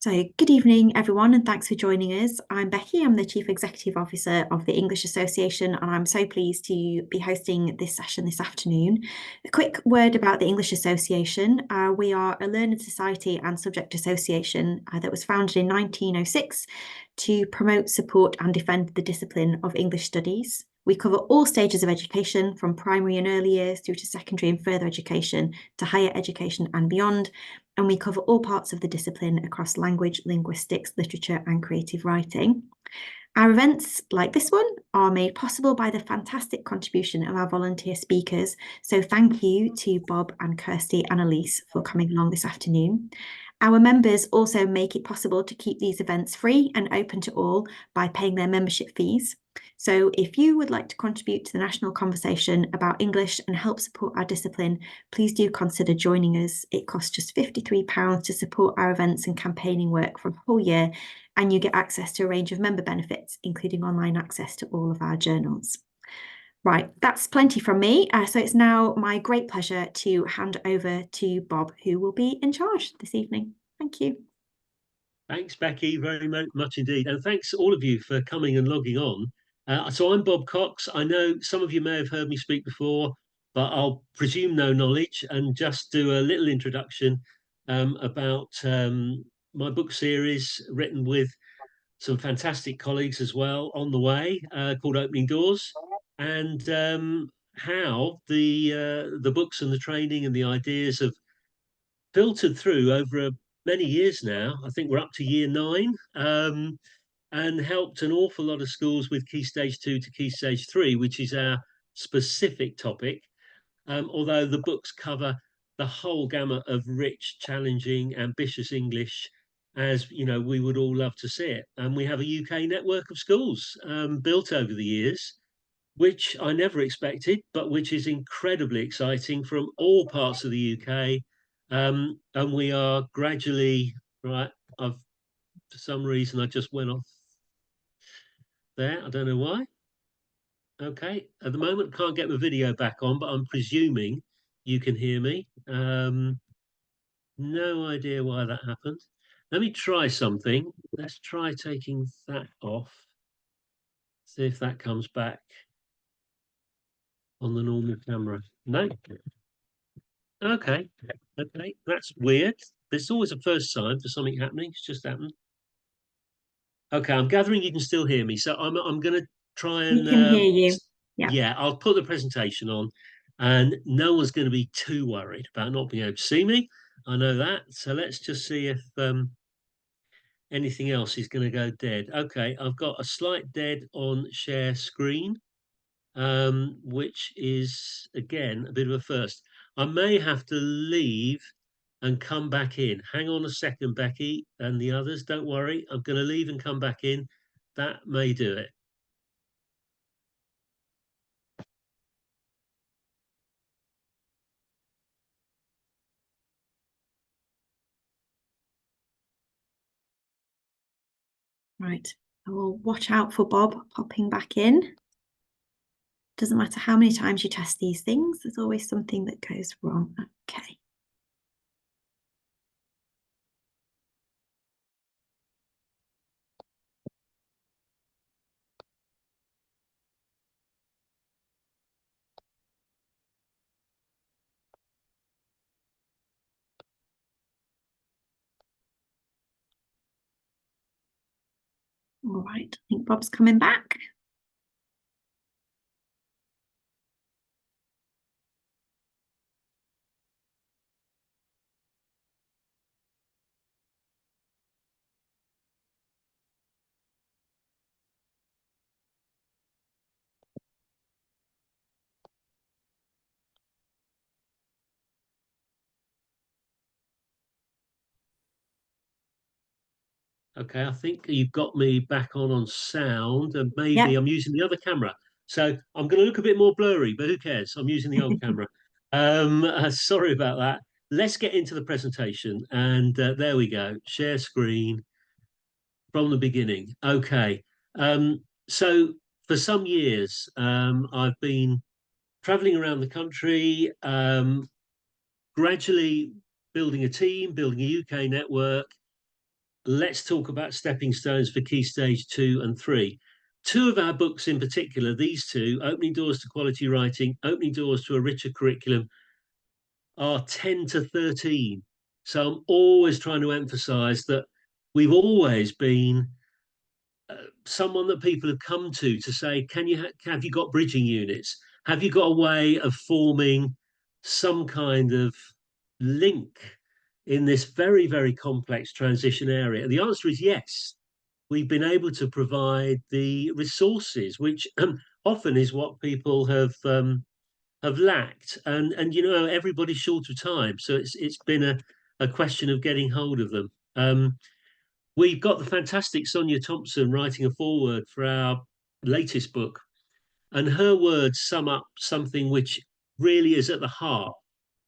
So, good evening, everyone, and thanks for joining us. I'm Becky. I'm the Chief Executive Officer of the English Association, and I'm so pleased to be hosting this session this afternoon. A quick word about the English Association. We are a learned society and subject association that was founded in 1906 to promote, support, and defend the discipline of English studies. We cover all stages of education, from primary and early years through to secondary and further education, to higher education and beyond. And we cover all parts of the discipline across language, linguistics, literature, and creative writing. Our events, like this one, are made possible by the fantastic contribution of our volunteer speakers. So thank you to Bob and Kirsty and Elise for coming along this afternoon. Our members also make it possible to keep these events free and open to all by paying their membership fees. So if you would like to contribute to the national conversation about English and help support our discipline, please do consider joining us. It costs just £53 to support our events and campaigning work for a whole year, and you get access to a range of member benefits, including online access to all of our journals. Right, that's plenty from me. So it's now my great pleasure to hand over to Bob, who will be in charge this evening. Thank you. Thanks, Becky, very much indeed. And thanks all of you for coming and logging on. So I'm Bob Cox. I know some of you may have heard me speak before, but I'll presume no knowledge and just do a little introduction about my book series written with some fantastic colleagues as well on the way, called Opening Doors, and how the books and the training and the ideas have filtered through over many years now. I think we're up to year 9, and helped an awful lot of schools with Key Stage 2 to Key Stage 3, which is our specific topic. Although the books cover the whole gamut of rich, challenging, ambitious English, as you know, we would all love to see it. And we have a UK network of schools built over the years, which I never expected, but which is incredibly exciting from all parts of the UK. And we are gradually, right, I've, for some reason, I just went off there. I don't know why. Okay, at the moment, can't get the video back on, but I'm presuming you can hear me. No idea why that happened. Let me try something. Let's try taking that off. See if that comes back on the normal camera. No. Okay. Okay. That's weird. There's always a first sign for something happening. It's just happened. Okay. I'm gathering you can still hear me. So I'm going to try We and can hear you. Yeah. yeah, I'll put the presentation on, and no one's going to be too worried about not being able to see me. I know that. So let's just see if anything else is going to go dead. Okay. I've got a slight dead on share screen, which is again a bit of a first. I may have to leave and come back in. Hang on a second, Becky, and the others. Don't worry. I'm going to leave and come back in. That may do it. Right. I will watch out for Bob popping back in. Doesn't matter how many times you test these things, there's always something that goes wrong. Okay. All right, I think Bob's coming back. Okay, I think you've got me back on sound, and maybe Yeah. I'm using the other camera. So I'm going to look a bit more blurry, but who cares? I'm using the old camera. Sorry about that. Let's get into the presentation, and there we go. Share screen from the beginning. Okay. So for some years, I've been traveling around the country, gradually building a team, building a UK network, let's talk about stepping stones for Key Stage 2 and 3. Two of our books in particular, these two, Opening Doors to Quality Writing, Opening Doors to a Richer Curriculum, are 10 to 13. So I'm always trying to emphasize that we've always been someone that people have come to say, have you got bridging units? Have you got a way of forming some kind of link in this very, very complex transition area? And the answer is yes. We've been able to provide the resources, which often is what people have lacked. And everybody's short of time, so it's been a question of getting hold of them. We've got the fantastic Sonia Thompson writing a foreword for our latest book, and her words sum up something which really is at the heart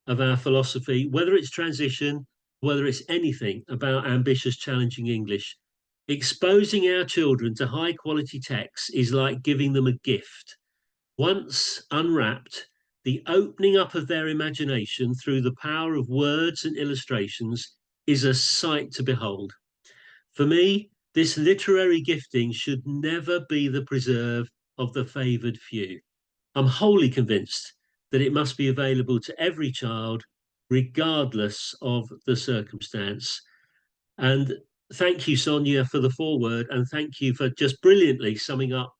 of our philosophy, whether it's transition, whether it's anything about ambitious, challenging English. Exposing our children to high quality texts is like giving them a gift. Once unwrapped, the opening up of their imagination through the power of words and illustrations is a sight to behold. For me, this literary gifting should never be the preserve of the favoured few. I'm wholly convinced that it must be available to every child, regardless of the circumstance. And thank you, Sonia, for the foreword, and thank you for just brilliantly summing up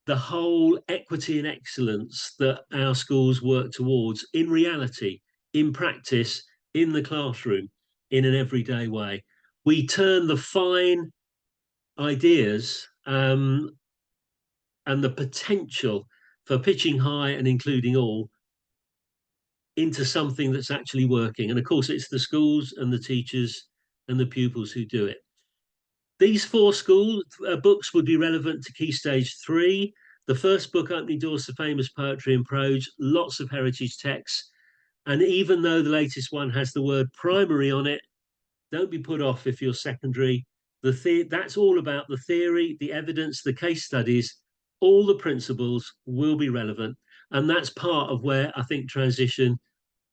the whole equity and excellence that our schools work towards in reality, in practice, in the classroom, in an everyday way. We turn the fine ideas and the potential for pitching high and including all into something that's actually working. And of course, it's the schools and the teachers and the pupils who do it. These four school books would be relevant to Key Stage 3. The first book, Opening Doors to Famous Poetry and Prose, lots of heritage texts. And even though the latest one has the word primary on it, don't be put off if you're secondary. That's all about the theory, the evidence, the case studies. All the principles will be relevant. And that's part of where I think transition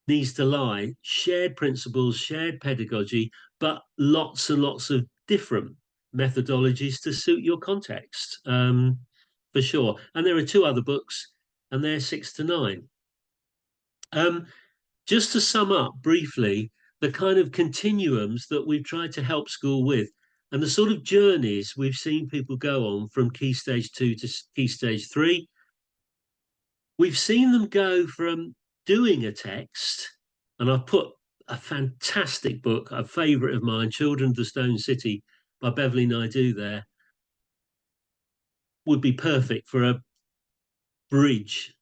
needs to lie. Shared principles, shared pedagogy, but lots and lots of different methodologies to suit your context, for sure. And there are two other books, and they're 6 to 9. Just to sum up briefly, the kind of continuums that we've tried to help school with and the sort of journeys we've seen people go on from Key Stage 2 to Key Stage 3. We've seen them go from doing a text, and I've put a fantastic book, a favourite of mine, Children of the Stone City by Beverly Naidoo there, would be perfect for a bridge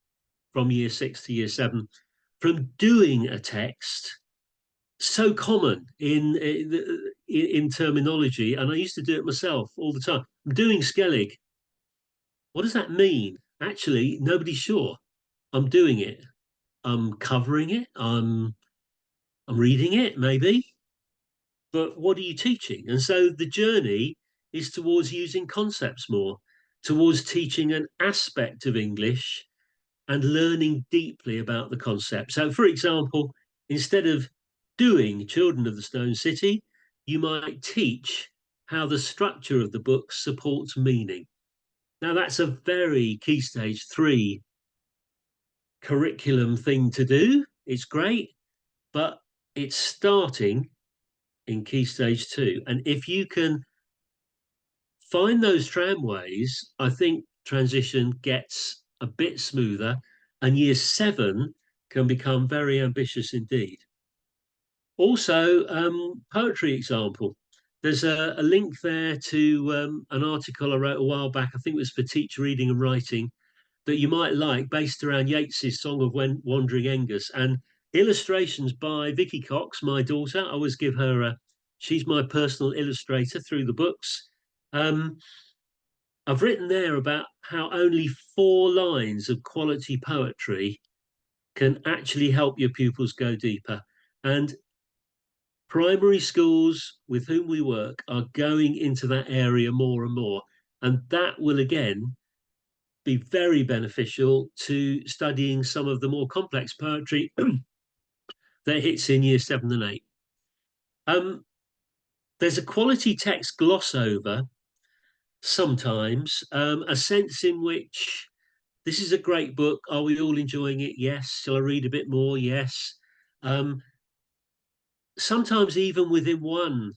from year 6 to year 7. From doing a text, so common in terminology, and I used to do it myself all the time. I'm doing Skellig. What does that mean? Actually, nobody's sure. I'm doing it. I'm covering it. I'm reading it, maybe. But what are you teaching? And so the journey is towards using concepts more, towards teaching an aspect of English and learning deeply about the concept. So, for example, instead of doing Children of the Stone City, you might teach how the structure of the book supports meaning. Now, that's a very Key Stage 3 curriculum thing to do. It's great, but it's starting in Key Stage 2. And if you can find those tramways, I think transition gets a bit smoother, and year 7 can become very ambitious indeed. Also, poetry example. There's a link there to an article I wrote a while back, I think it was for Teach Reading and Writing, that you might like, based around Yeats's Song of Wandering Aengus, and illustrations by Vicky Cox, my daughter. I always give her she's my personal illustrator through the books. I've written there about how only 4 lines of quality poetry can actually help your pupils go deeper. And primary schools with whom we work are going into that area more and more. And that will again be very beneficial to studying some of the more complex poetry that hits in year 7 and 8. there's a quality text gloss over sometimes, a sense in which this is a great book. Are we all enjoying it? Yes. Shall I read a bit more? Yes. Um, Sometimes, even within one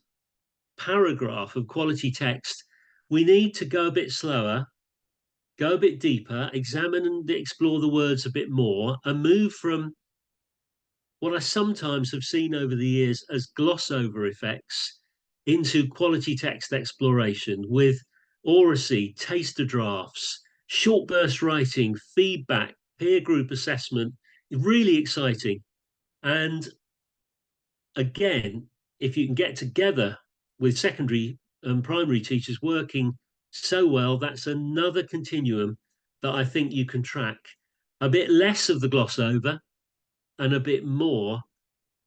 paragraph of quality text, we need to go a bit slower, go a bit deeper, examine and explore the words a bit more, and move from what I sometimes have seen over the years as gloss over effects into quality text exploration with oracy, taster drafts, short burst writing, feedback, peer group assessment. Really exciting. And again, if you can get together with secondary and primary teachers working so well, that's another continuum that I think you can track. A bit less of the gloss over and a bit more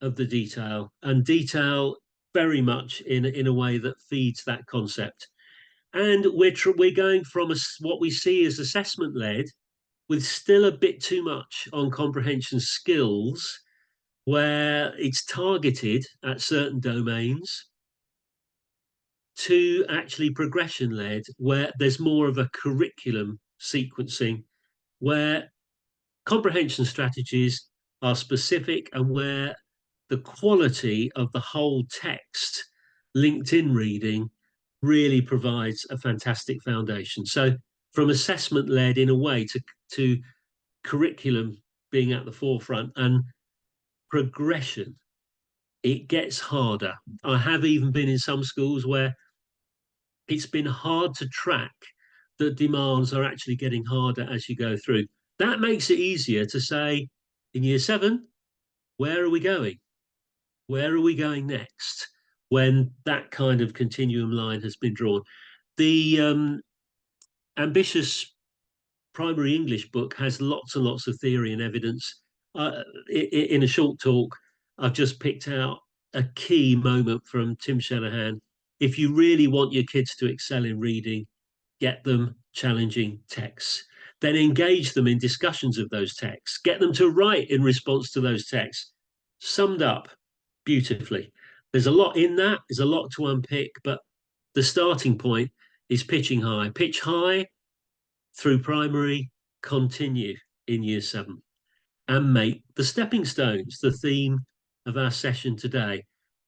of the detail, and detail very much in a way that feeds that concept. And we're going from what we see as assessment led, with still a bit too much on comprehension skills, where it's targeted at certain domains, to actually progression led, where there's more of a curriculum sequencing, where comprehension strategies are specific and where the quality of the whole text linked in reading really provides a fantastic foundation. So from assessment led in a way to curriculum being at the forefront and progression, it gets harder. I have even been in some schools where it's been hard to track that demands are actually getting harder as you go through. That makes it easier to say in year 7, where are we going? Where are we going next? When that kind of continuum line has been drawn. The ambitious primary English book has lots and lots of theory and evidence. In a short talk, I've just picked out a key moment from Tim Shanahan. If you really want your kids to excel in reading, get them challenging texts. Then engage them in discussions of those texts. Get them to write in response to those texts. Summed up beautifully. There's a lot in that. There's a lot to unpick, but the starting point is pitching high. Pitch high through primary, continue in year 7, and make the stepping stones the theme of our session today.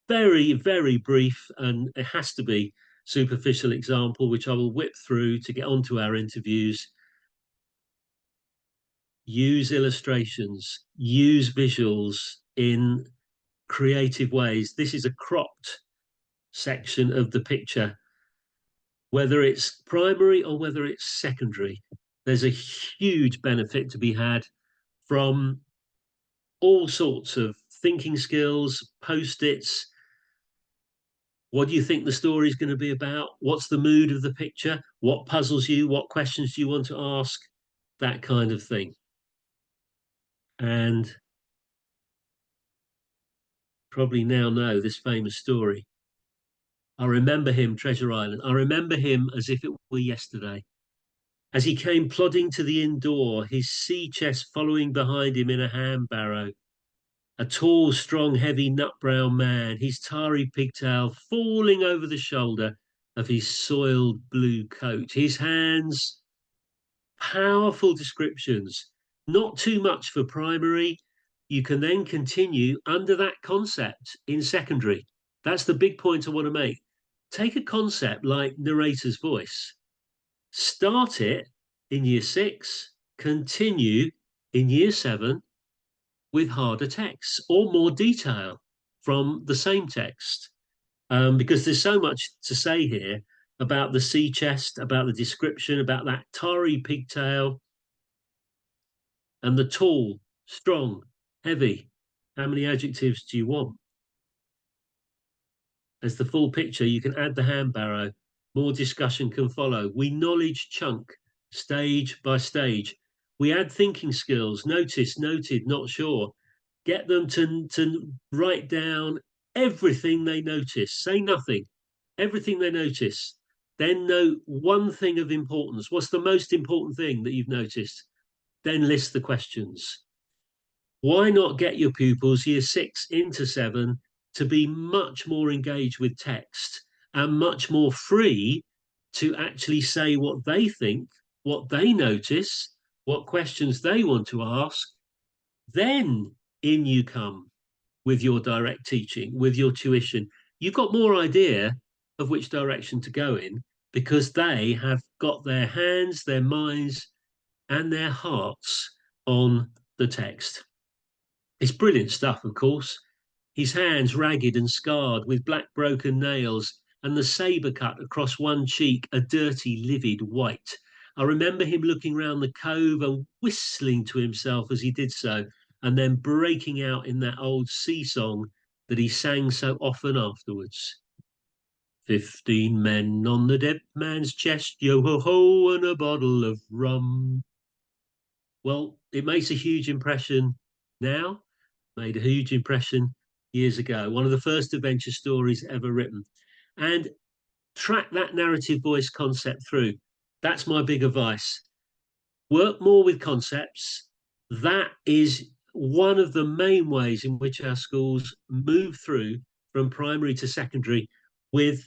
Very, very brief, and it has to be superficial example, which I will whip through to get onto our interviews. Use illustrations, use visuals in creative ways. This is a cropped section of the picture. Whether it's primary or whether it's secondary, there's a huge benefit to be had from all sorts of thinking skills, post-its. What do you think the story is going to be about? What's the mood of the picture? What puzzles you? What questions do you want to ask? That kind of thing. And probably now know this famous story. I remember him, Treasure Island. I remember him as if it were yesterday. As he came plodding to the inn door, his sea chest following behind him in a ham barrow. A tall, strong, heavy, nut-brown man, his tarry pigtail falling over the shoulder of his soiled blue coat. His hands, powerful descriptions, not too much for primary. You can then continue under that concept in secondary. That's the big point I want to make. Take a concept like narrator's voice, start it in year 6, continue in year 7 with harder texts or more detail from the same text. Because there's so much to say here about the sea chest, about the description, about that tarry pigtail, and the tall, strong, heavy. How many adjectives do you want? As the full picture, you can add the hand barrow. More discussion can follow. We knowledge chunk, stage by stage. We add thinking skills, notice, noted, not sure. Get them to write down everything they notice. Say nothing, everything they notice. Then note one thing of importance. What's the most important thing that you've noticed? Then list the questions. Why not get your pupils year 6 into 7 to be much more engaged with text and much more free to actually say what they think, what they notice, what questions they want to ask. Then in you come with your direct teaching, with your tuition. You've got more idea of which direction to go in because they have got their hands, their minds, and their hearts on the text. It's brilliant stuff, of course. His hands ragged and scarred with black broken nails, and the sabre cut across one cheek a dirty, livid white. I remember him looking round the cove and whistling to himself as he did so, and then breaking out in that old sea song that he sang so often afterwards. 15 men on the dead man's chest, yo ho ho, and a bottle of rum. Well, it makes a huge impression now, made a huge impression years ago. One of the first adventure stories ever written. And track that narrative voice concept through. That's my big advice. Work more with concepts. That is one of the main ways in which our schools move through from primary to secondary with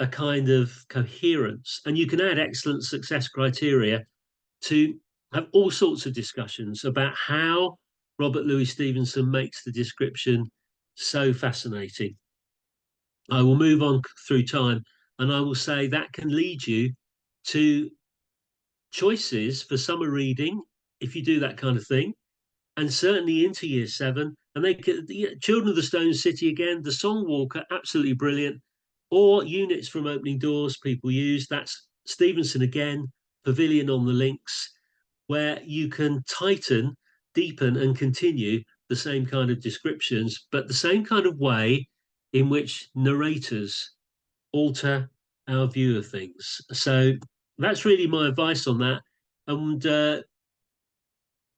a kind of coherence. And you can add excellent success criteria to have all sorts of discussions about how Robert Louis Stevenson makes the description so fascinating. I will move on through time and I will say that can lead you to choices for summer reading if you do that kind of thing, and certainly into year 7. And they Children of the Stone City again, The Song Walker, absolutely brilliant, or units from Opening Doors people use. That's Stevenson again, Pavilion on the Links, where you can tighten, deepen, and continue the same kind of descriptions, but the same kind of way in which narrators alter our view of things. So that's really my advice on that. And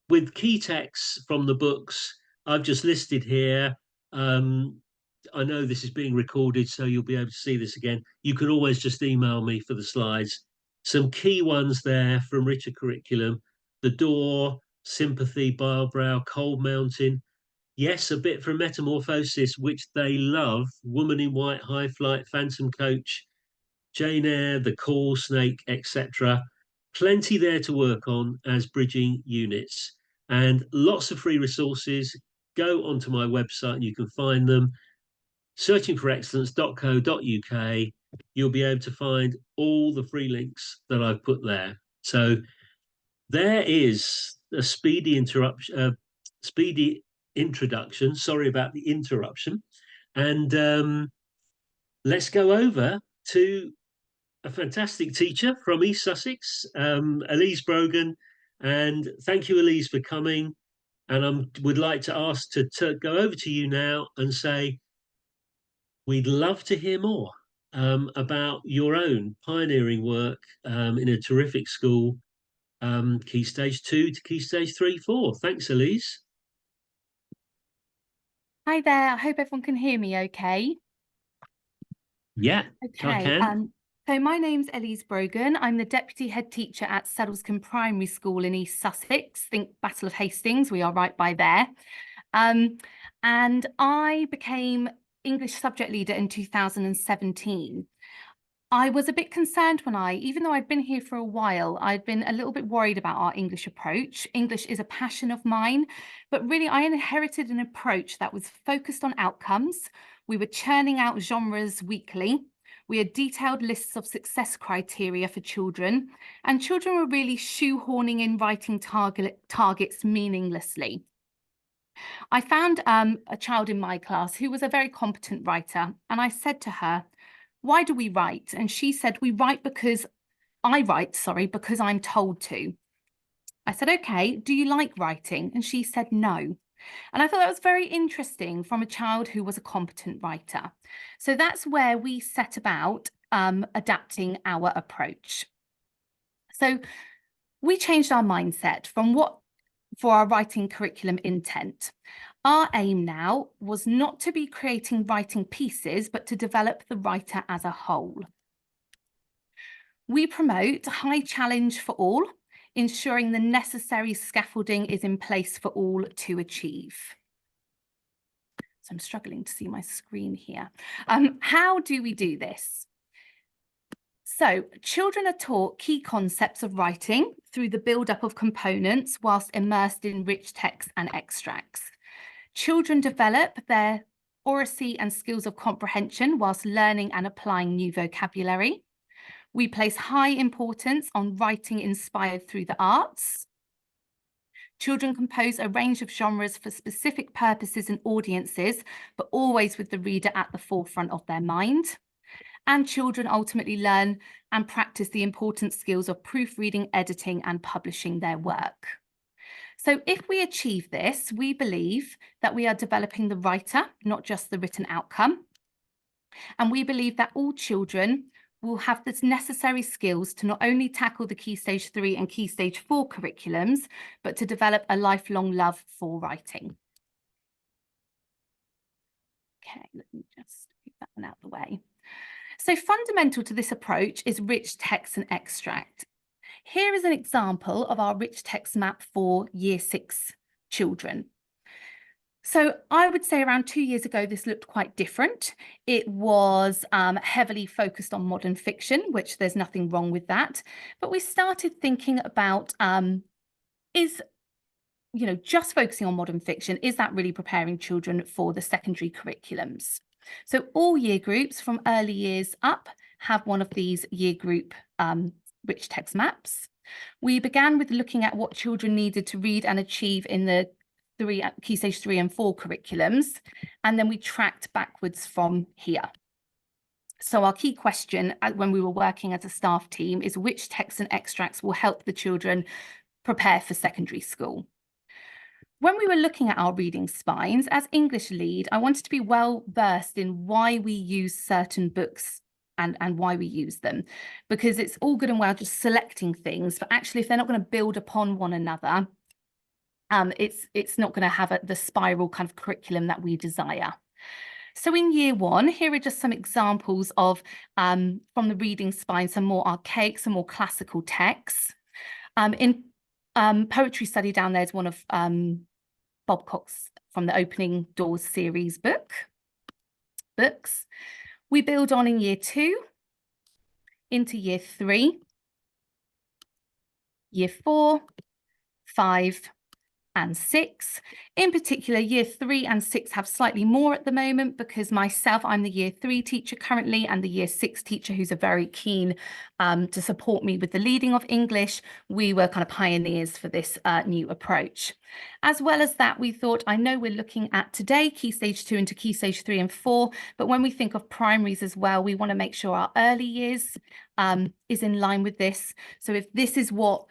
with key texts from the books I've just listed here, I know this is being recorded, so you'll be able to see this again. You can always just email me for the slides. Some key ones there from Richer Curriculum: The Door, Sympathy, Barbrow, Cold Mountain. Yes, a bit from Metamorphosis, which they love. Woman in White, High Flight, Phantom Coach, Jane Eyre, The Call, Snake, etc. Plenty there to work on as bridging units, and lots of free resources. Go onto my website and you can find them. Searchingforexcellence.co.uk. You'll be able to find all the free links that I've put there. So there is a speedy introduction. Sorry about the interruption. And let's go over to a fantastic teacher from East Sussex, Elise Brogan. And thank you, Elise, for coming. And I would like to ask to go over to you now and say, we'd love to hear more about your own pioneering work in a terrific school, Key Stage 2 to Key Stage 3, 4. Thanks, Elise. Hi there, I hope everyone can hear me okay. Yeah, I can. So my name's Elise Brogan. I'm the Deputy Head Teacher at Sedlescombe Primary School in East Sussex. Think Battle of Hastings, we are right by there. And I became English subject leader in 2017. I was a bit concerned even though I'd been here for a while, I'd been a little bit worried about our English approach. English is a passion of mine, but really I inherited an approach that was focused on outcomes. We were churning out genres weekly. We had detailed lists of success criteria for children, and children were really shoehorning in writing targets meaninglessly. I found a child in my class who was a very competent writer, and I said to her, "Why do we write?" And she said, because I'm told to." I said, "Okay, do you like writing?" And she said, "No." And I thought that was very interesting from a child who was a competent writer. So that's where we set about adapting our approach. So we changed our mindset for our writing curriculum intent. Our aim now was not to be creating writing pieces, but to develop the writer as a whole. We promote high challenge for all, ensuring the necessary scaffolding is in place for all to achieve. So I'm struggling to see my screen here. How do we do this? So children are taught key concepts of writing through the build-up of components whilst immersed in rich text and extracts. Children develop their oracy and skills of comprehension whilst learning and applying new vocabulary. We place high importance on writing inspired through the arts. Children compose a range of genres for specific purposes and audiences, but always with the reader at the forefront of their mind. And children ultimately learn and practice the important skills of proofreading, editing, and publishing their work. So if we achieve this, we believe that we are developing the writer, not just the written outcome. And we believe that all children will have the necessary skills to not only tackle the Key Stage 3 and Key Stage 4 curriculums, but to develop a lifelong love for writing. Okay, let me just get that one out of the way. So fundamental to this approach is rich text and extract. Here is an example of our rich text map for Year 6 children. So I would say around 2 years ago, this looked quite different. It was heavily focused on modern fiction, which there's nothing wrong with that. But we started thinking about, just focusing on modern fiction, is that really preparing children for the secondary curriculums? So all year groups from early years up have one of these year group rich text maps. We began with looking at what children needed to read and achieve in the Key Stage 3 and 4 curriculums, and then we tracked backwards from here. So our key question when we were working as a staff team is which texts and extracts will help the children prepare for secondary school. When we were looking at our reading spines, as English lead, I wanted to be well versed in why we use certain books and why we use them, because it's all good and well just selecting things, but actually if they're not going to build upon one another, it's not going to have the spiral kind of curriculum that we desire. So in Year 1, here are just some examples of, from the reading spine, some more archaic, some more classical texts. In poetry study down there is one of Bob Cox from the Opening Doors series books. We build on in Year 2, into Year 3, Year 4, 5, and 6. In particular, Year 3 and 6 have slightly more at the moment because myself, I'm the Year 3 teacher currently, and the Year 6 teacher who's a very keen to support me with the leading of English. We were kind of pioneers for this new approach. As well as that, we thought, I know we're looking at today Key Stage 2 into Key Stage 3 and 4, but when we think of primaries as well, we want to make sure our early years is in line with this. So if this is what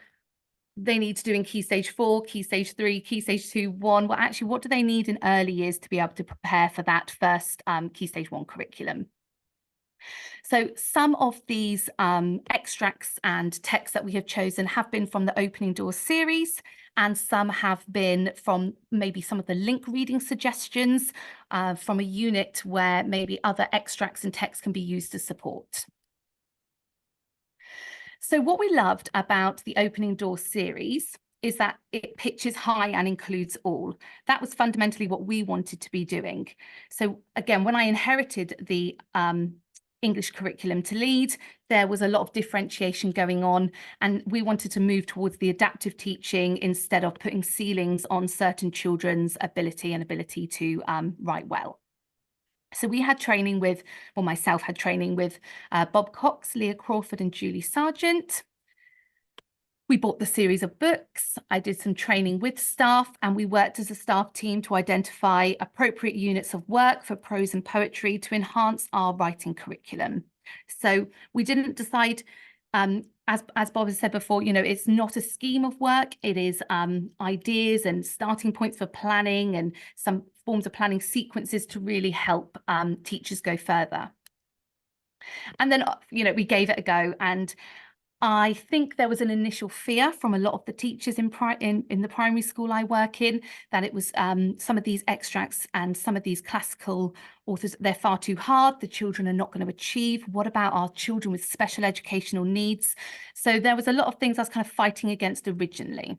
they need to do in Key Stage 4, Key Stage 3, Key Stage 2, 1, well, actually, what do they need in early years to be able to prepare for that first Key Stage 1 curriculum? So some of these extracts and texts that we have chosen have been from the Opening Doors series, and some have been from maybe some of the link reading suggestions from a unit where maybe other extracts and texts can be used to support. So what we loved about the Opening Doors series is that it pitches high and includes all. That was fundamentally what we wanted to be doing. So again, when I inherited the English curriculum to lead, there was a lot of differentiation going on, and we wanted to move towards the adaptive teaching instead of putting ceilings on certain children's ability to write well. So we had training with, well, myself had training with Bob Cox, Leah Crawford and Julie Sargent. We bought the series of books. I did some training with staff, and we worked as a staff team to identify appropriate units of work for prose and poetry to enhance our writing curriculum. So we didn't decide, as Bob has said before, it's not a scheme of work. It is ideas and starting points for planning and some forms of planning sequences to really help teachers go further. And then, we gave it a go. And I think there was an initial fear from a lot of the teachers in the primary school I work in, that it was some of these extracts and some of these classical authors, they're far too hard, the children are not going to achieve. What about our children with special educational needs? So there was a lot of things I was kind of fighting against originally.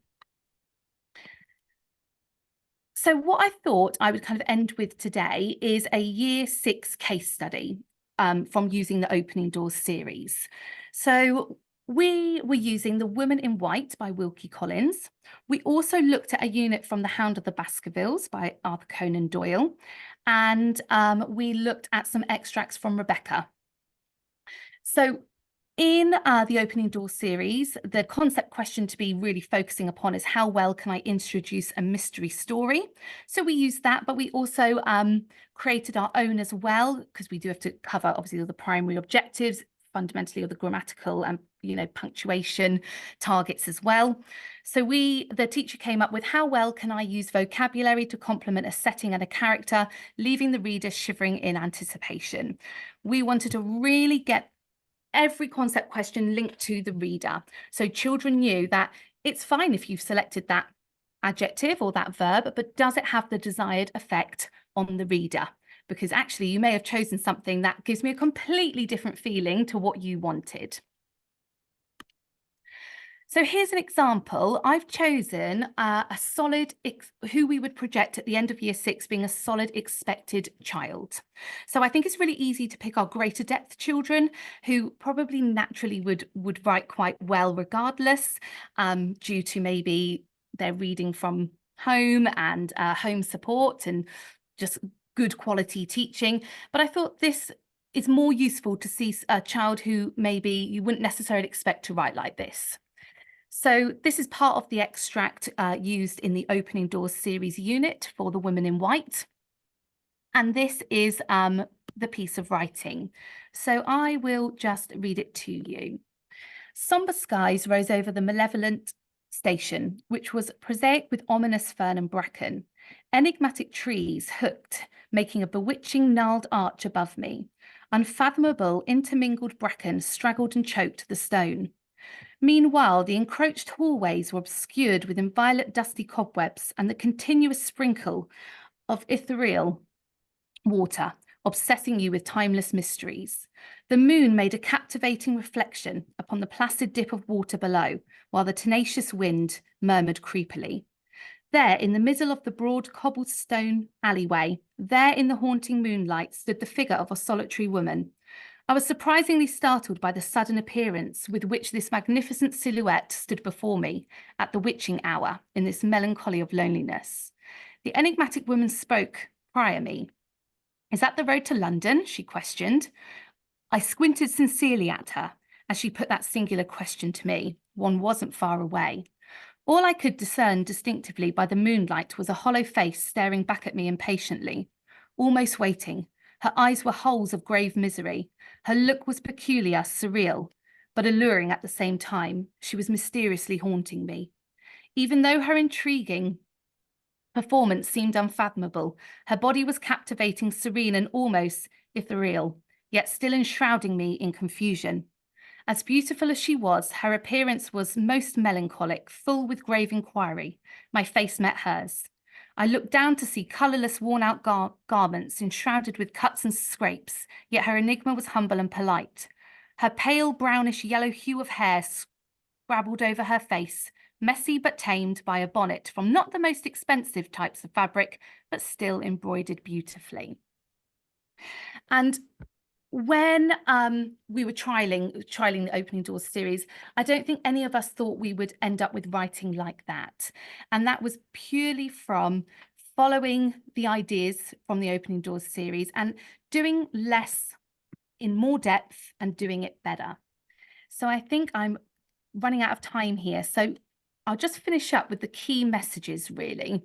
So what I thought I would kind of end with today is a Year 6 case study from using the Opening Doors series. So we were using The Woman in White by Wilkie Collins. We also looked at a unit from The Hound of the Baskervilles by Arthur Conan Doyle. And we looked at some extracts from Rebecca. So in the Opening Doors series, the concept question to be really focusing upon is how well can I introduce a mystery story? So we used that, but we also created our own as well, because we do have to cover obviously all the primary objectives, fundamentally all the grammatical and punctuation targets as well. So the teacher came up with how well can I use vocabulary to complement a setting and a character, leaving the reader shivering in anticipation. We wanted to really get every concept question linked to the reader. So children knew that it's fine if you've selected that adjective or that verb, but does it have the desired effect on the reader? Because actually you may have chosen something that gives me a completely different feeling to what you wanted. So here's an example. I've chosen a solid, who we would project at the end of Year 6 being a solid expected child. So I think it's really easy to pick our greater depth children who probably naturally would write quite well regardless, due to maybe they're reading from home and home support and just good quality teaching. But I thought this is more useful to see a child who maybe you wouldn't necessarily expect to write like this. So this is part of the extract used in the Opening Doors series unit for The Woman in White. And this is the piece of writing. So I will just read it to you. Sombre skies rose over the malevolent station, which was prosaic with ominous fern and bracken. Enigmatic trees hooked, making a bewitching gnarled arch above me. Unfathomable intermingled bracken straggled and choked the stone. Meanwhile, the encroached hallways were obscured with inviolate dusty cobwebs and the continuous sprinkle of ethereal water, obsessing you with timeless mysteries. The moon made a captivating reflection upon the placid dip of water below, while the tenacious wind murmured creepily. There, in the middle of the broad cobblestone alleyway, there in the haunting moonlight stood the figure of a solitary woman. I was surprisingly startled by the sudden appearance with which this magnificent silhouette stood before me at the witching hour in this melancholy of loneliness. The enigmatic woman spoke prior me. "Is that the road to London?" she questioned. I squinted sincerely at her as she put that singular question to me. One wasn't far away. All I could discern distinctively by the moonlight was a hollow face staring back at me impatiently, almost waiting. Her eyes were holes of grave misery. Her look was peculiar, surreal, but alluring at the same time. She was mysteriously haunting me. Even though her intriguing performance seemed unfathomable, her body was captivating, serene, and almost ethereal, yet still enshrouding me in confusion. As beautiful as she was, her appearance was most melancholic, full with grave inquiry. My face met hers. I looked down to see colourless, worn-out garments enshrouded with cuts and scrapes, yet her enigma was humble and polite. Her pale, brownish-yellow hue of hair scrabbled over her face, messy but tamed by a bonnet from not the most expensive types of fabric, but still embroidered beautifully. And when we were trialing the Opening Doors series, I don't think any of us thought we would end up with writing like that. And that was purely from following the ideas from the Opening Doors series and doing less in more depth and doing it better. So I think I'm running out of time here. So I'll just finish up with the key messages, really,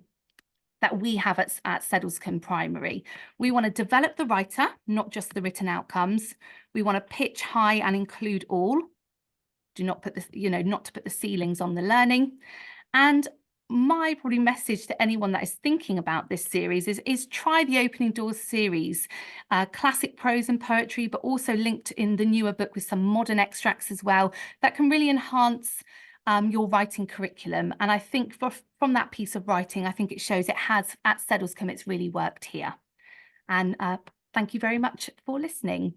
that we have at Sedlescombe Primary. We want to develop the writer, not just the written outcomes. We want to pitch high and include all. Do not put this, not to put the ceilings on the learning. And my probably message to anyone that is thinking about this series is try the Opening Doors series, classic prose and poetry, but also linked in the newer book with some modern extracts as well that can really enhance your writing curriculum. And I think from that piece of writing, I think it shows it has at Sedlescombe, it's really worked here. And thank you very much for listening.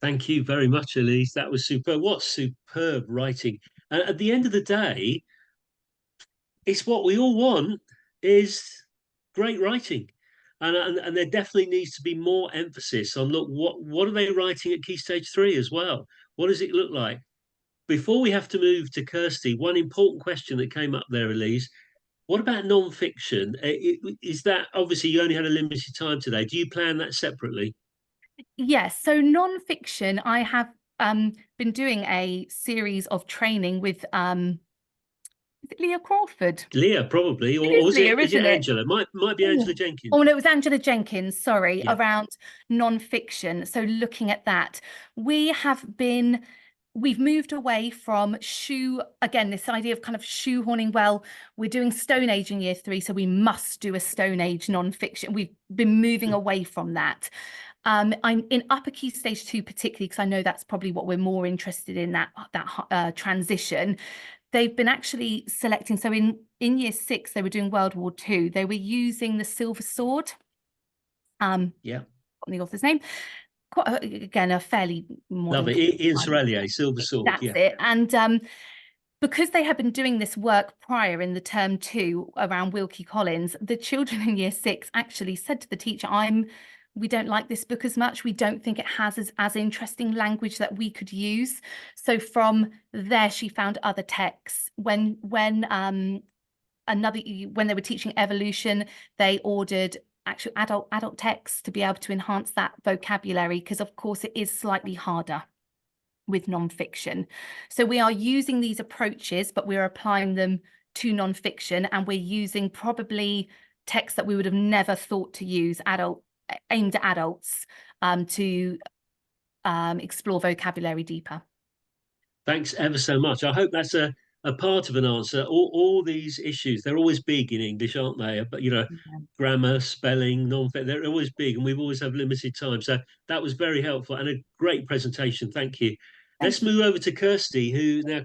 Thank you very much, Elise. That was superb. What superb writing. And at the end of the day, it's what we all want. is great writing. And there definitely needs to be more emphasis on, look, what are they writing at Key Stage 3 as well? What does it look like? Before we have to move to Kirsty, one important question that came up there, Elise, what about non-fiction? Is that, obviously you only had a limited time today, do you plan that separately? Yes, so non-fiction, I have been doing a series of training with is it Leah Crawford? Leah, probably, It is or Leah, is it isn't it? Angela? Might be Angela Jenkins. Oh no, it was Angela Jenkins, sorry, Yeah. around non-fiction. So looking at that, we've moved away from this idea of kind of shoehorning, well, we're doing Stone Age in year 3, so we must do a Stone Age non-fiction. We've been moving away from that. I'm in upper Key Stage 2 particularly, because I know that's probably what we're more interested in, that transition. They've been actually selecting, so in year 6 they were doing World War II. They were using the Silver Sword. Yeah. The author's name. Quite again, a fairly modern. Love it. Ian Serraillier, Silver Sword. That's yeah. it. And because they had been doing this work prior in the term 2 around Wilkie Collins, the children in year 6 actually said to the teacher, we don't like this book as much. We don't think it has as interesting language that we could use. So from there, she found other texts. When they were teaching evolution, they ordered actual adult texts to be able to enhance that vocabulary, because of course it is slightly harder with non-fiction. So we are using these approaches, but we're applying them to non-fiction, and we're using probably texts that we would have never thought to use, aimed at adults, to explore vocabulary deeper. Thanks ever so much. I hope that's a part of an answer. All these issues, they're always big in English, aren't they? But, grammar, spelling, they're always big, and we've always have limited time. So that was very helpful and a great presentation. Thank you. Let's move over to Kirsty,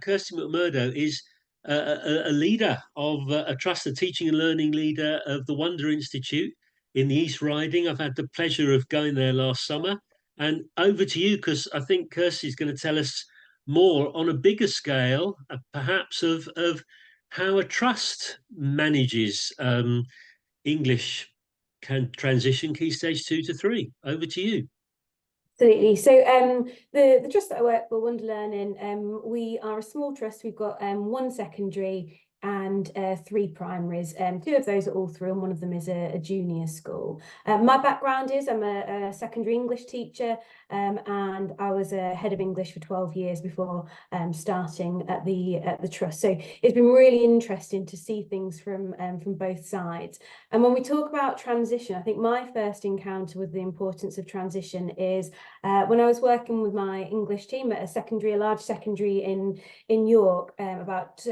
Kirsty McMurdo is a leader of a trusted teaching and learning leader of the Wonder Institute in the East Riding. I've had the pleasure of going there last summer. And over to you, because I think Kirsty's going to tell us more on a bigger scale, perhaps, of how a trust manages English can transition Key Stage 2 to 3. Over to you. Absolutely. So the trust that I work for, Wonder Learning, we are a small trust. We've got 1 secondary and 3 primaries. 2 of those are all through, and one of them is a junior school. My background is I'm a secondary English teacher, and I was a head of English for 12 years before starting at the trust. So it's been really interesting to see things from both sides. And when we talk about transition, I think my first encounter with the importance of transition is when I was working with my English team at a large secondary in York, about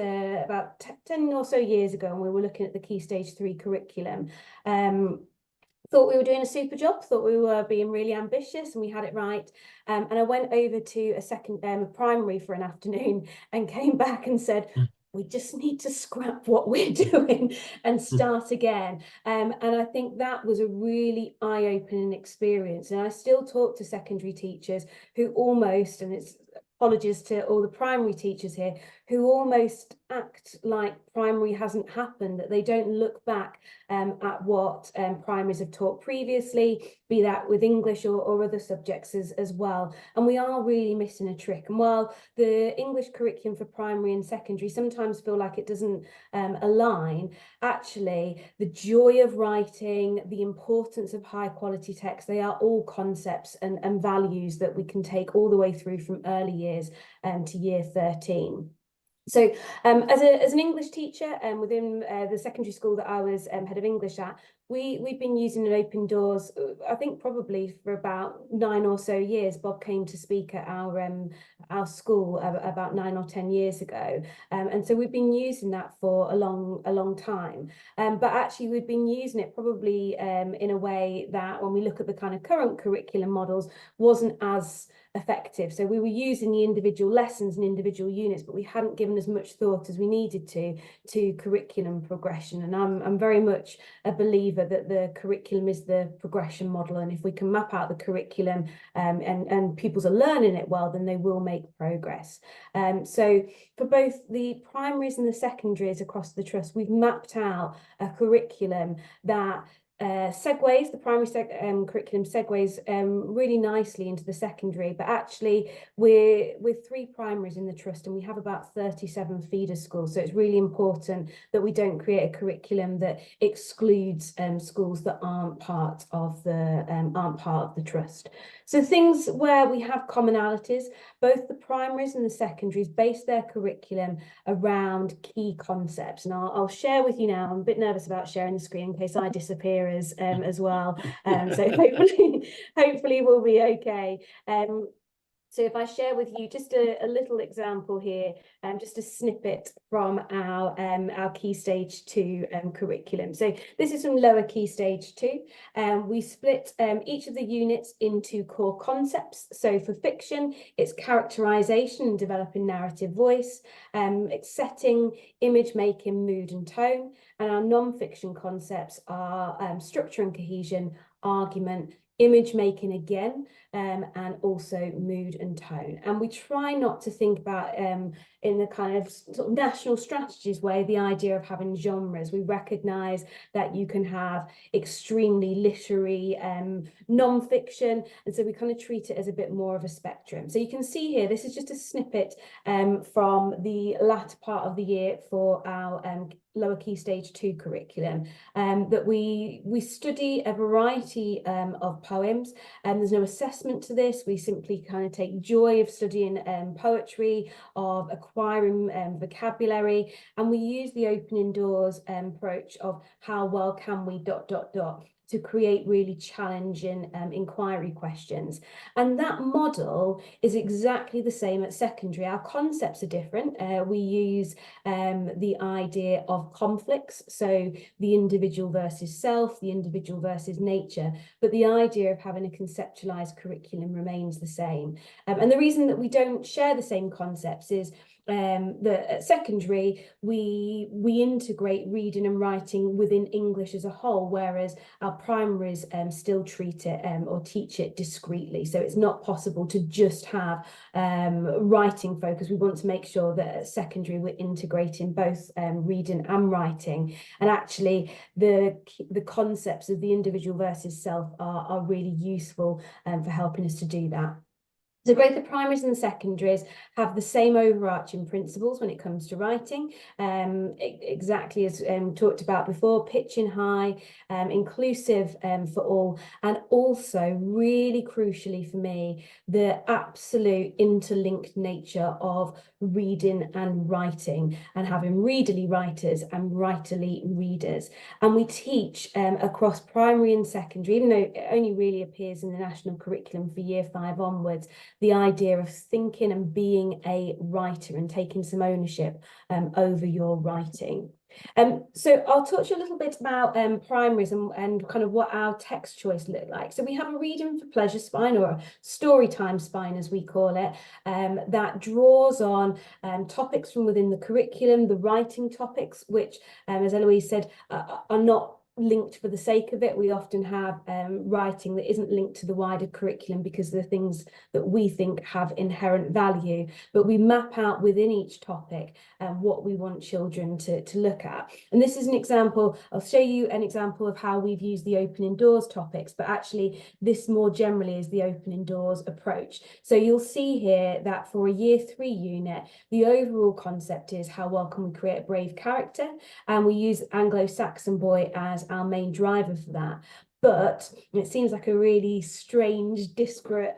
10 or so years ago, and we were looking at the Key Stage 3 curriculum. Thought we were doing a super job, thought we were being really ambitious, and we had it right. And I went over to a primary for an afternoon and came back and said, we just need to scrap what we're doing and start again. And I think that was a really eye-opening experience. And I still talk to secondary teachers who almost, and it's apologies to all the primary teachers here, who almost act like primary hasn't happened, that they don't look back at what primaries have taught previously, be that with English or other subjects as well. And we are really missing a trick. And while the English curriculum for primary and secondary sometimes feel like it doesn't align, actually the joy of writing, the importance of high quality text, they are all concepts and values that we can take all the way through from early years to year 13. So as an English teacher within the secondary school that I was head of English at, we've been using an Open Doors, I think probably for about 9 or so years. Bob came to speak at our school about 9 or 10 years ago, and so we've been using that for a long time. But actually we've been using it probably in a way that, when we look at the kind of current curriculum models, wasn't as effective. So we were using the individual lessons and individual units, but we hadn't given as much thought as we needed to curriculum progression. And I'm very much a believer believer that the curriculum is the progression model, and if we can map out the curriculum and pupils are learning it well, then they will make progress. So for both the primaries and the secondaries across the trust, we've mapped out a curriculum that segues, the primary curriculum segues really nicely into the secondary, but actually we're 3 primaries in the trust and we have about 37 feeder schools, so it's really important that we don't create a curriculum that excludes schools that aren't part of the trust. So things where we have commonalities, both the primaries and the secondaries base their curriculum around key concepts, and I'll share with you now. I'm a bit nervous about sharing the screen in case I disappear as well, so hopefully we'll be okay. So if I share with you just a little example here, just a snippet from our Key Stage 2 curriculum. So this is from Lower Key Stage 2. We split each of the units into core concepts. So for fiction, it's characterization and developing narrative voice, it's setting, image making, mood and tone. And our non-fiction concepts are structure and cohesion, argument, image making again, and also mood and tone. And we try not to think about in the kind of sort of national strategies way the idea of having genres. We recognise that you can have extremely literary non-fiction, and so we kind of treat it as a bit more of a spectrum. So you can see here, this is just a snippet from the latter part of the year for our Lower Key Stage 2 curriculum, that we study a variety of poems, and there's no assessment to this. We simply kind of take joy of studying poetry, of acquiring vocabulary, and we use the opening doors approach of how well can we ... to create really challenging inquiry questions. And that model is exactly the same at secondary. Our concepts are different. We use the idea of conflicts, so the individual versus self, the individual versus nature, but the idea of having a conceptualized curriculum remains the same. And the reason that we don't share the same concepts is that at secondary we integrate reading and writing within English as a whole, whereas our primaries still treat it or teach it discretely. So it's not possible to just have writing focus. We want to make sure that at secondary we're integrating both reading and writing, and actually the concepts of the individual versus self are really useful for helping us to do that. So both the primaries and the secondaries have the same overarching principles when it comes to writing, exactly as talked about before, pitching high, inclusive for all, and also really crucially for me, the absolute interlinked nature of reading and writing, and having readerly writers and writerly readers. And we teach across primary and secondary, even though it only really appears in the national curriculum for year 5 onwards, the idea of thinking and being a writer and taking some ownership over your writing. So I'll talk to you a little bit about primaries and kind of what our text choice look like. So we have a reading for pleasure spine, or a story time spine as we call it, that draws on topics from within the curriculum, the writing topics, which as Eloise said are not linked for the sake of it. We often have writing that isn't linked to the wider curriculum because they're things that we think have inherent value, but we map out within each topic what we want children to look at. And this is an example. I'll show you an example of how we've used the opening doors topics, but actually this more generally is the opening doors approach. So you'll see here that for a year 3 unit, the overall concept is how well can we create a brave character, and we use Anglo-Saxon boy as our main driver for that. But it seems like a really strange, disparate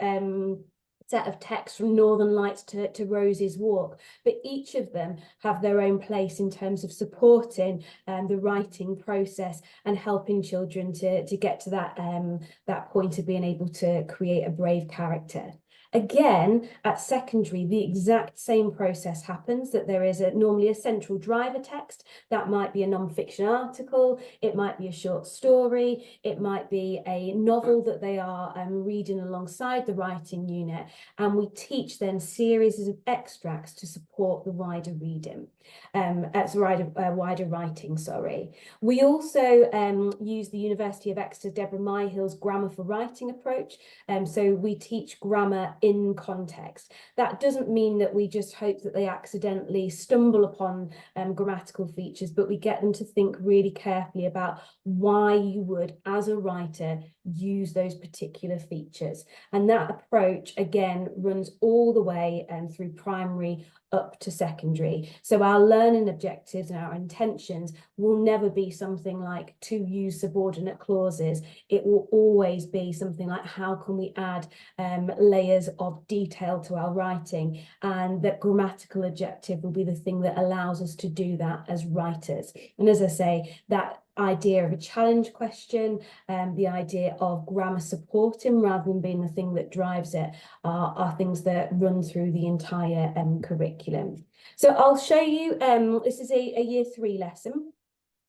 set of texts from Northern Lights to Rosie's Walk, but each of them have their own place in terms of supporting the writing process and helping children to get to that point of being able to create a brave character. Again, at secondary, the exact same process happens, that there is normally a central driver text. That might be a non-fiction article, it might be a short story, it might be a novel that they are reading alongside the writing unit, and we teach then series of extracts to support the wider reading, wider writing, sorry. We also use the University of Exeter's Deborah Myhill's Grammar for Writing approach, so we teach grammar in context. That doesn't mean that we just hope that they accidentally stumble upon grammatical features, but we get them to think really carefully about why you would, as a writer, use those particular features. And that approach, again, runs all the way through primary up to secondary. So our learning objectives and our intentions will never be something like to use subordinate clauses. It will always be something like, how can we add layers of detail to our writing? And that grammatical objective will be the thing that allows us to do that as writers. And as I say, that idea of a challenge question, the idea of grammar supporting rather than being the thing that drives it, are things that run through the entire curriculum. So I'll show you, this is a year 3 lesson.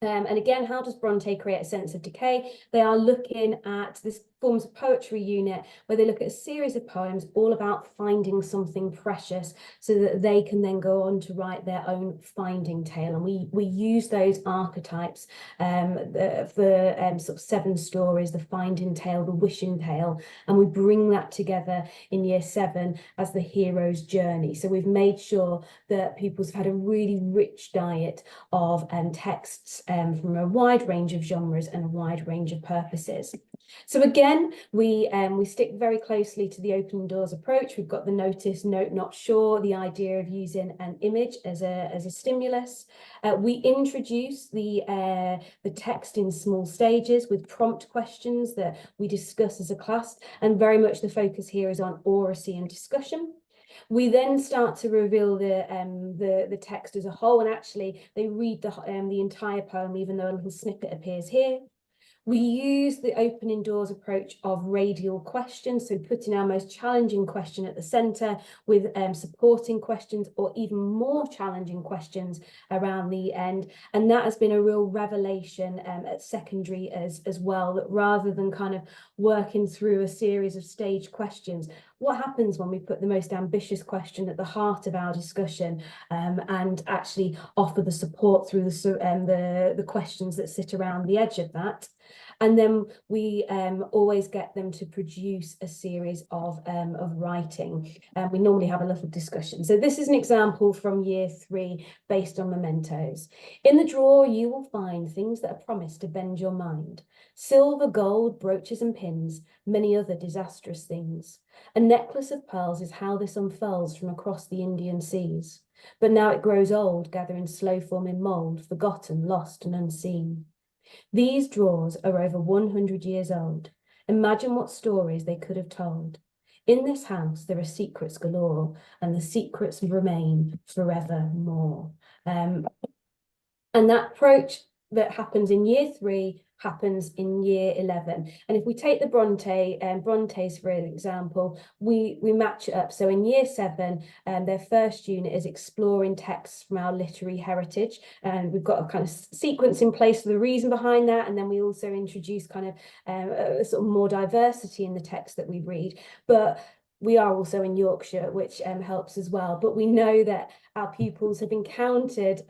And again, how does Bronte create a sense of decay? They are looking at this forms of poetry unit where they look at a series of poems all about finding something precious so that they can then go on to write their own finding tale. And we use those archetypes, the sort of 7 stories, the finding tale, the wishing tale, and we bring that together in year 7 as the hero's journey. So we've made sure that pupils have had a really rich diet of texts from a wide range of genres and a wide range of purposes. So again, we stick very closely to the open doors approach. We've got the notice, note, not sure, the idea of using an image as a stimulus. We introduce the text in small stages with prompt questions that we discuss as a class, and very much the focus here is on oracy and discussion. We then start to reveal the text as a whole, and actually they read the entire poem, even though a little snippet appears here. We use the opening doors approach of radial questions, so putting our most challenging question at the centre with supporting questions or even more challenging questions around the end. And that has been a real revelation at secondary as well, that rather than kind of working through a series of staged questions, what happens when we put the most ambitious question at the heart of our discussion and actually offer the support through the questions that sit around the edge of that? And then we always get them to produce a series of writing. We normally have a little discussion. So this is an example from year 3 based on mementos. In the drawer, you will find things that are promised to bend your mind. Silver, gold, brooches and pins, many other disastrous things. A necklace of pearls is how this unfurls from across the Indian seas. But now it grows old, gathering slow forming mould, forgotten, lost and unseen. These drawers are over 100 years old. Imagine what stories they could have told. In this house, there are secrets galore, and the secrets remain forevermore. And that approach that happens in year 3 happens in year 11. And if we take the Brontes for example, we match it up. So in year 7, their first unit is exploring texts from our literary heritage, and we've got a kind of sequence in place for the reason behind that. And then we also introduce kind of a sort of more diversity in the text that we read. But we are also in Yorkshire, which helps as well. But we know that our pupils have encountered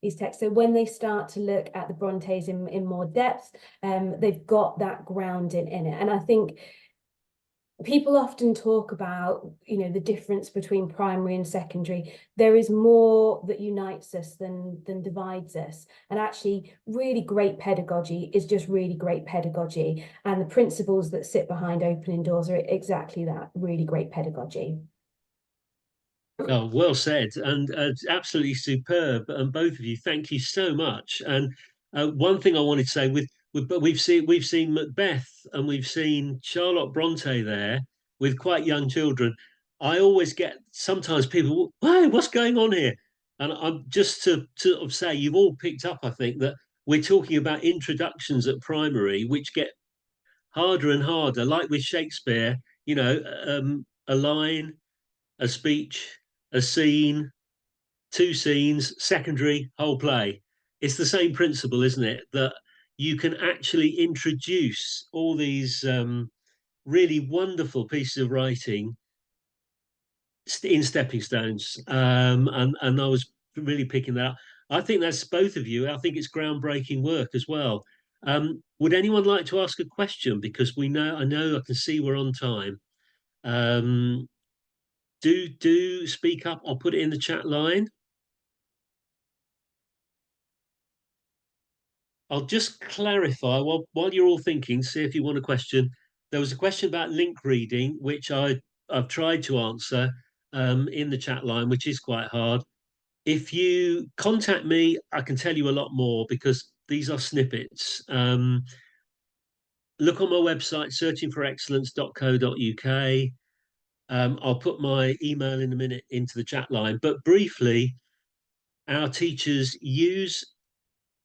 these texts. So when they start to look at the Brontes in more depth, they've got that grounding in it. And I think people often talk about, you know, the difference between primary and secondary. There is more that unites us than divides us. And actually, really great pedagogy is just really great pedagogy. And the principles that sit behind opening doors are exactly that, really great pedagogy. Oh, well said, and absolutely superb. And both of you, thank you so much. And one thing I wanted to say we've seen Macbeth and we've seen Charlotte Bronte there with quite young children. I always get sometimes people, hey, what's going on here? And I'm just to sort of say, you've all picked up, I think, that we're talking about introductions at primary, which get harder and harder, like with Shakespeare. You know, a line, a speech, a scene, two scenes, secondary, whole play. It's the same principle, isn't it? That you can actually introduce all these really wonderful pieces of writing in stepping stones. And I was really picking that up. I think that's both of you. I think it's groundbreaking work as well. Would anyone like to ask a question? Because I know I can see we're on time. Do speak up. I'll put it in the chat line. I'll just clarify while you're all thinking, see if you want a question. There was a question about link reading, which I've tried to answer in the chat line, which is quite hard. If you contact me, I can tell you a lot more because these are snippets. Look on my website, searchingforexcellence.co.uk. I'll put my email in a minute into the chat line. But briefly, our teachers use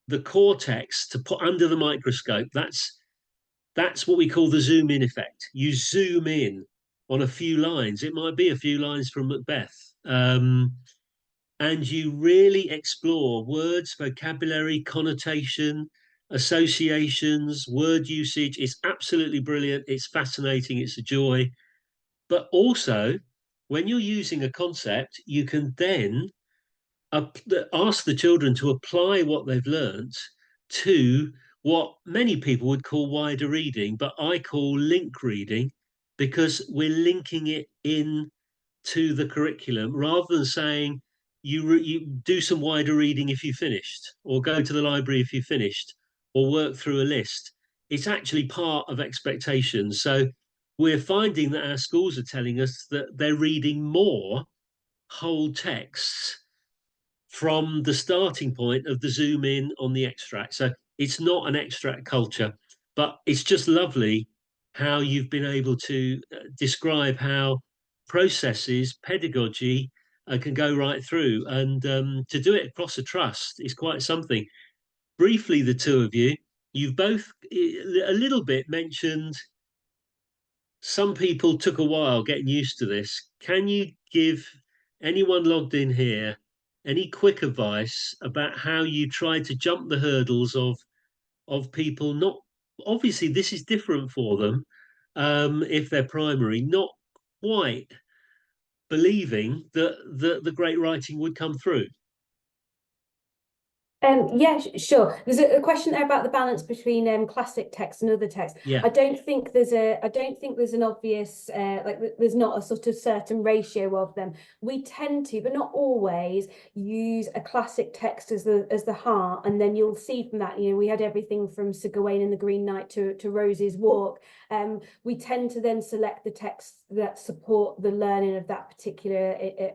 the core text to put under the microscope. That's what we call the zoom in effect. You zoom in on a few lines. It might be a few lines from Macbeth. And you really explore words, vocabulary, connotation, associations, word usage. It's absolutely brilliant. It's fascinating. It's a joy. But also, when you're using a concept, you can then ask the children to apply what they've learnt to what many people would call wider reading, but I call link reading, because we're linking it in to the curriculum rather than saying you do some wider reading if you finished, or go to the library if you finished, or work through a list. It's actually part of expectations. So we're finding that our schools are telling us that they're reading more whole texts from the starting point of the zoom in on the extract. So it's not an extract culture, but it's just lovely how you've been able to describe how processes, pedagogy can go right through. And to do it across a trust is quite something. Briefly, the two of you, you've both a little bit mentioned some people took a while getting used to this. Can you give anyone logged in here any quick advice about how you try to jump the hurdles of people not, obviously this is different for them if they're primary, not quite believing that the great writing would come through? Yeah, sure. There's a question there about the balance between classic text and other text. Yeah. I don't think there's an obvious there's not a sort of certain ratio of them. We tend to, but not always, use a classic text as the heart, and then you'll see from that, we had everything from Sir Gawain and the Green Knight to Rose's Walk. We tend to then select the texts that support the learning of that particular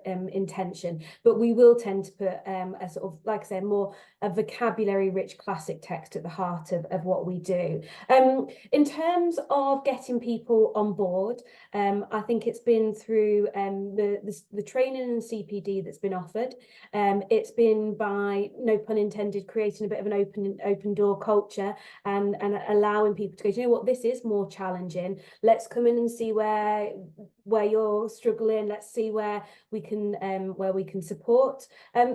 intention, but we will tend to put a sort of, like I say, more a vocabulary rich classic text at the heart of what we do. In terms of getting people on board, I think it's been through the training and CPD that's been offered. It's been, by no pun intended, creating a bit of an open door culture and allowing people to go, do you know what, this is more challenging. Let's come in and see where you're struggling. Let's see where we can support.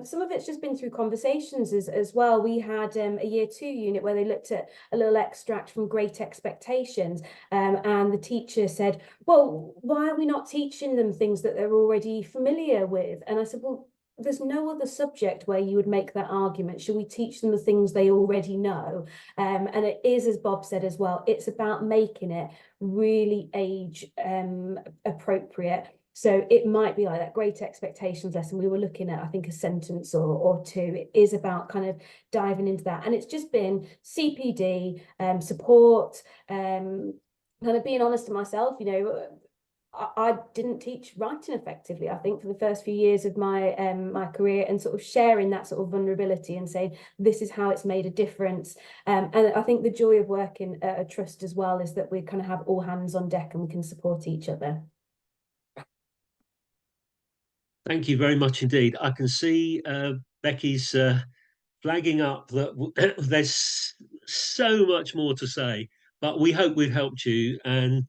Some of it's just been through conversations as well. We had a year 2 unit where they looked at a little extract from Great Expectations, and the teacher said, well, why are we not teaching them things that they're already familiar with? And I said, well, there's no other subject where you would make that argument. Should we teach them the things they already know? And it is, as Bob said as well, it's about making it really age appropriate. So it might be like that Great Expectations lesson we were looking at, I think a sentence or two. It is about kind of diving into that. And it's just been CPD, support, kind of being honest to myself, I didn't teach writing effectively, I think, for the first few years of my my career, and sort of sharing that sort of vulnerability and saying, this is how it's made a difference. And I think the joy of working at a trust as well is that we kind of have all hands on deck and we can support each other. Thank you very much indeed. I can see Becky's flagging up that there's so much more to say, but we hope we've helped you. And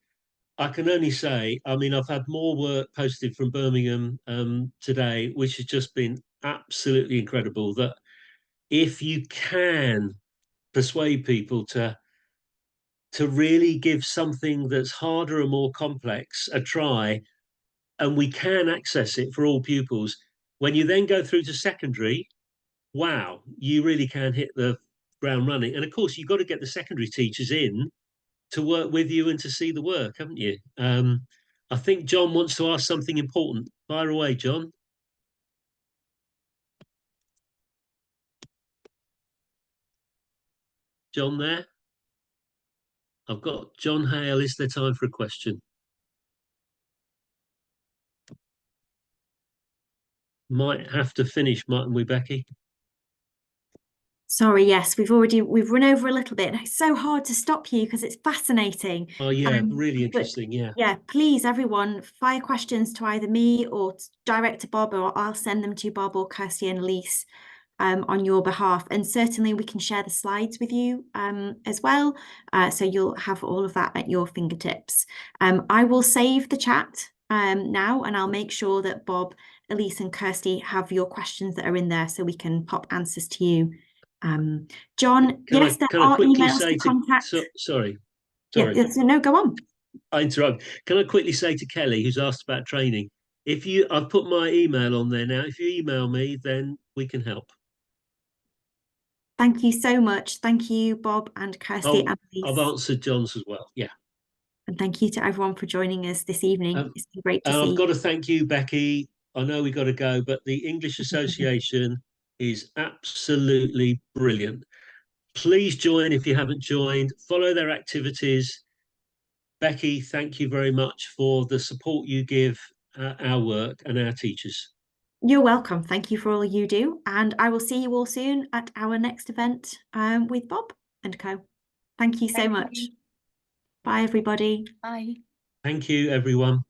I can only say, I mean, I've had more work posted from Birmingham today, which has just been absolutely incredible. That if you can persuade people to really give something that's harder and more complex a try, and we can access it for all pupils, when you then go through to secondary, wow, you really can hit the ground running. And of course, you've got to get the secondary teachers in to work with you and to see the work, haven't you? I think John wants to ask something important. Fire away, John. John there? I've got John Hale. Is there time for a question? Might have to finish, mightn't we, Becky? Sorry, yes, we've run over a little bit. It's so hard to stop you because it's fascinating. Oh yeah, really interesting. Yeah. Yeah, please, everyone, fire questions to either me or direct to Bob, or I'll send them to Bob or Kirsty and Elise on your behalf. And certainly we can share the slides with you as well. So you'll have all of that at your fingertips. I will save the chat now, and I'll make sure that Bob, Elise and Kirsty have your questions that are in there so we can pop answers to you. John, yes, there are emails to contact. Sorry. Yeah, no, go on. I interrupt. Can I quickly say to Kelly, who's asked about training, I've put my email on there now. If you email me, then we can help. Thank you so much. Thank you, Bob and Kirsty. Oh, I've answered John's as well. Yeah. And thank you to everyone for joining us this evening. It's been great to see. I've got to thank you, Becky. I know we've got to go, but the English Association is absolutely brilliant. Please join if you haven't joined. Follow their activities. Becky, thank you very much for the support you give our work and our teachers. You're welcome. Thank you for all you do. And I will see you all soon at our next event with Bob and co. Thank you so much. Bye, everybody. Bye. Thank you, everyone.